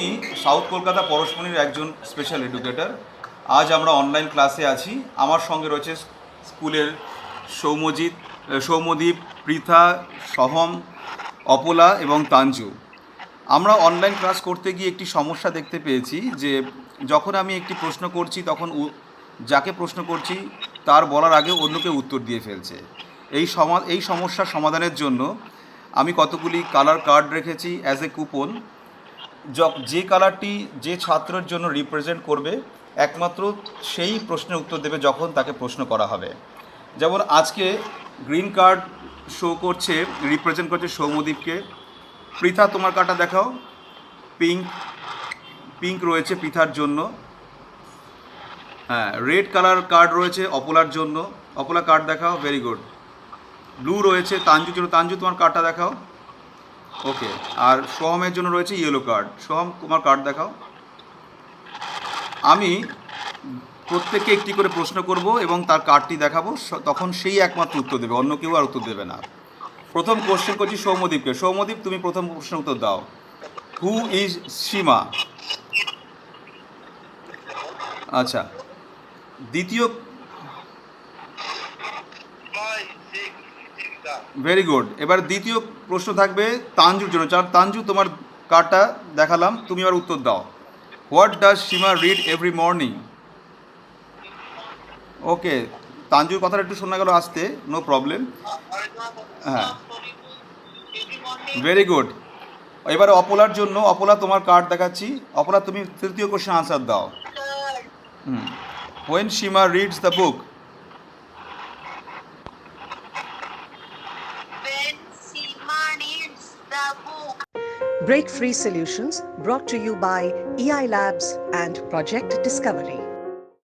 আমি সাউথ কলকাতা পরশমণির একজন special educator. আজ আমরা অনলাইন ক্লাসে আছি। আমার সঙ্গে রয়েছে স্কুলের সৌম্যদীপ, পৃথা, সহম, অপলা এবং তাঞ্জু। আমরা অনলাইন ক্লাস করতে গিয়ে একটি সমস্যা দেখতে পেয়েছি যে যখন আমি একটি প্রশ্ন করছি তখন যাকে প্রশ্ন করছি তার বলার আগে অন্য কেউ উত্তর দিয়ে ফেলছে। এই সমস্যার সমাধানের জন্য আমি কতগুলি কালার কার্ড রেখেছি অ্যাজ এ কুপন। যে কালারটি যে ছাত্রের জন্য রিপ্রেজেন্ট করবে একমাত্র সেই প্রশ্নের উত্তর দেবে যখন তাকে প্রশ্ন করা হবে। যেমন আজকে গ্রিন কার্ড শো করছে, রিপ্রেজেন্ট করছে সৌম্যদীপকে। পৃথা, তোমার কার্ডটা দেখাও। পিঙ্ক রয়েছে পৃথার জন্য। হ্যাঁ, রেড কালার কার্ড রয়েছে অপলার জন্য। অপলা কার্ড দেখাও, ভেরি গুড। ব্লু রয়েছে তাঞ্জুর জন্য। তাঞ্জু, তোমার কার্ডটা দেখাও। ওকে, আর সোহমের জন্য রয়েছে ইয়েলো কার্ড। সোহম, তোমার কার্ড দেখাও। আমি প্রত্যেককে একটি করে প্রশ্ন করব এবং তার কার্ডটি দেখাবো, তখন সেই একমাত্র উত্তর দেবে, অন্য কেউ আর উত্তর দেবে না। প্রথম কোশ্চেন করছি সৌম্যদীপকে। সৌম্যদীপ, তুমি প্রথম প্রশ্নের উত্তর দাও। হু ইজ সীমা? আচ্ছা, দ্বিতীয়, ভেরি গুড। এবার দ্বিতীয় প্রশ্ন থাকবে তাঞ্জুর জন্য। তাঞ্জু, তোমার কার্ডটা দেখালাম, তুমি এবার উত্তর দাও। What does Seema read every morning? Okay, তাঞ্জুর কথাটা একটু শোনা গেল আসতে, নো প্রবলেম। হ্যাঁ, ভেরি গুড। এবারে অপলার জন্য। অপলা, তোমার কার্ড দেখাচ্ছি। অপলা, তুমি তৃতীয় কোশ্চেন আনসার দাও। When Seema reads the book? Break Free Solutions brought to you by EI Labs and Project Discovery.